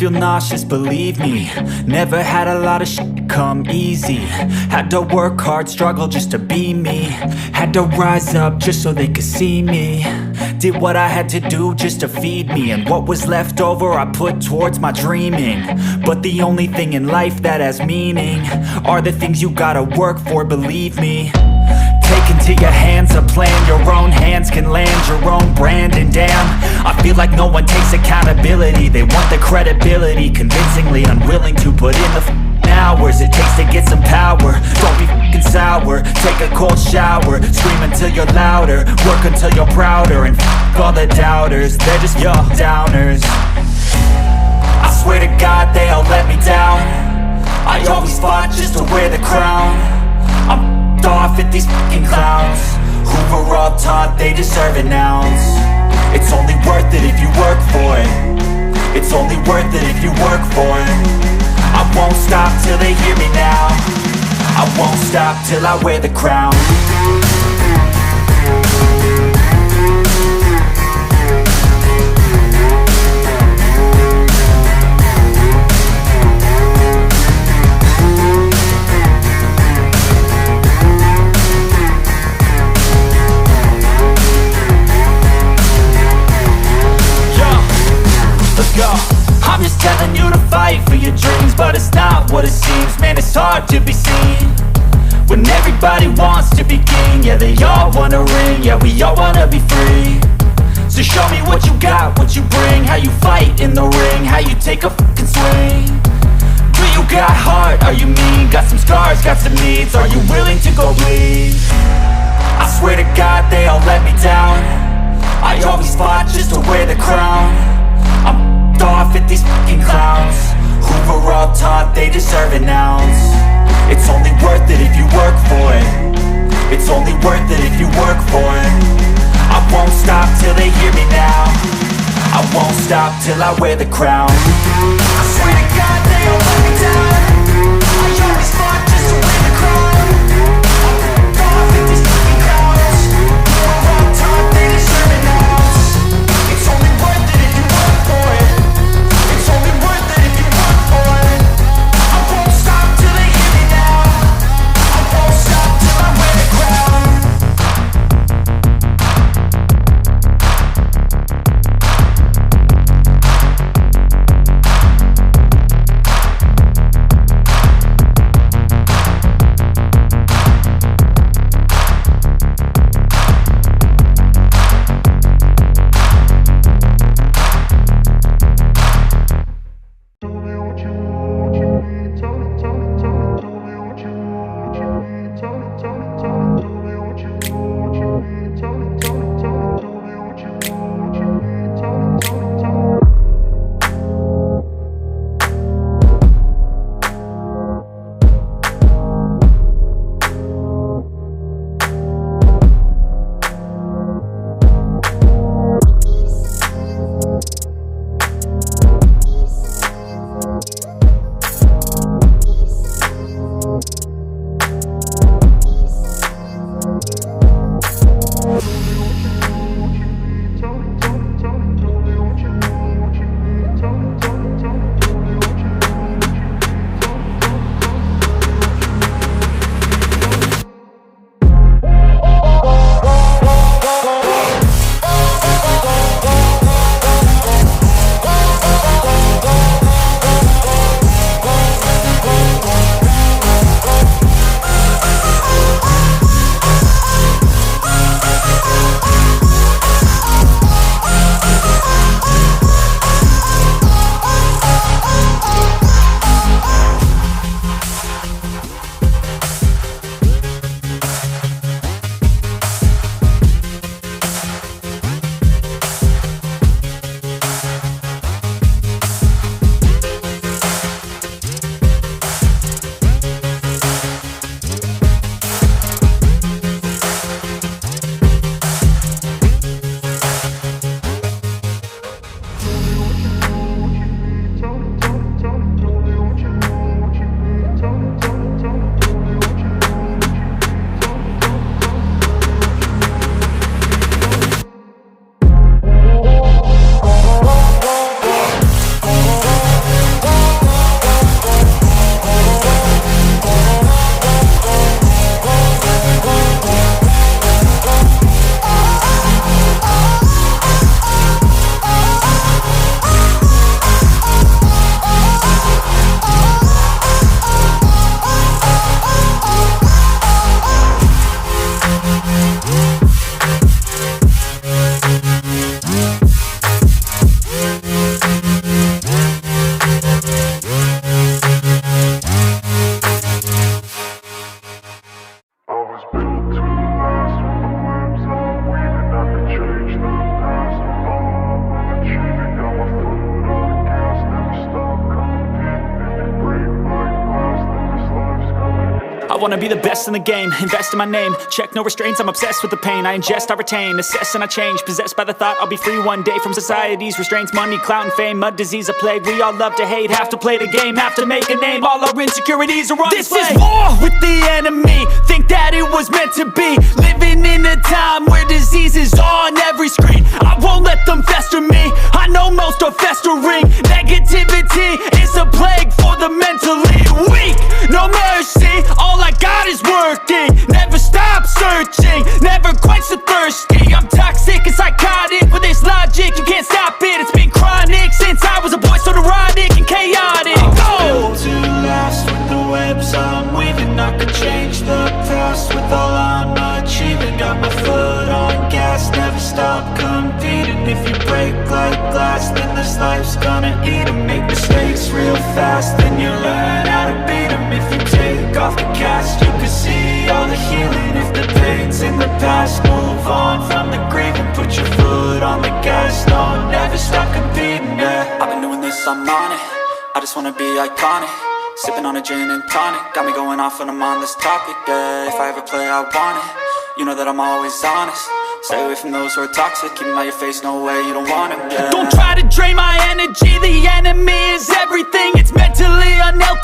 feel nauseous, believe me. Never had a lot of shit come easy. Had to work hard, struggle just to be me. Had to rise up just so they could see me. Did what I had to do just to feed me. And what was left over I put towards my dreaming. But the only thing in life that has meaning are the things you gotta work for, believe me. Take into your hands a plan. Your own hands can land your own brand. And damn, I feel like no one takes accountability. They want the credibility, convincingly unwilling to put in the hours it takes to get some power. Don't be f***ing sour. Take a cold shower. Scream until you're louder. Work until you're prouder. And f*** all the doubters, they're just your downers. I swear to God they all let me down. I always fought just to wear the crown. I'm off at these fucking clowns who were all taught they deserve an ounce. It's only worth it if you work for it. It's only worth it if you work for it. I won't stop till they hear me now. I won't stop till I wear the crown. I'm just telling you to fight for your dreams, but it's not what it seems. Man, it's hard to be seen when everybody wants to be king. Yeah, they all wanna ring, yeah, we all wanna be free. So show me what you got, what you bring. How you fight in the ring, how you take a fucking swing. Do you got heart, are you mean? Got some scars, got some needs, are you willing to go bleed? I swear to God they all let me down. I always fought just to wear the crown. I'm off at these fucking clowns who were all taught they deserve an ounce. It's only worth it if you work for it. It's only worth it if you work for it. I won't stop till they hear me now. I won't stop till I wear the crown. I swear to God they all let me down. I always fought just to wear the crown. I'm off at these fucking clowns who were all taught they deserve an ounce. It's only worth it if you work for it. It's only worth it if you work for it. I won't stop till they hear me now. I won't stop till I wear the crown. wanna be the best in the game, invest in my name, check no restraints, I'm obsessed with the pain. I ingest, I retain, assess and I change, possessed by the thought I'll be free one day from society's restraints. Money, clout and fame, mud, disease, a plague. We all love to hate, have to play the game, have to make a name. All our insecurities are on display. This is war with the enemy, think that it was meant to be. Living in a time where disease is on every screen. I won't let them fester me, I know most are festering. Negativity is a plague for the mentally weak. No mercy, all I got is working. Never stop searching, never quench the thirsty. I'm toxic and psychotic with this logic, you can't stop it. It's been chronic since I was a boy, so neurotic and chaotic. Built to last with the webs I'm weaving. I could change the past with all I'm achieving. Got my foot on gas, never stop competing. If you break like glass, then this life's gonna eat 'em. Make mistakes real fast, then you learn how to beat 'em. If you take off the cast, you can see all the healing. If the pain's in the past, move on from the grave and put your foot on the gas. No, never stop competing, yeah. I've been doing this, I'm on it, I just wanna be iconic. Sipping on a gin and tonic, got me going off when I'm on this topic, yeah. If I ever play, I want it, you know that I'm always honest. Stay away from those who are toxic, keep them out your face, no way, you don't want them, yeah. Don't try to drain my energy, the enemy is everything. It's mentally unhealthy.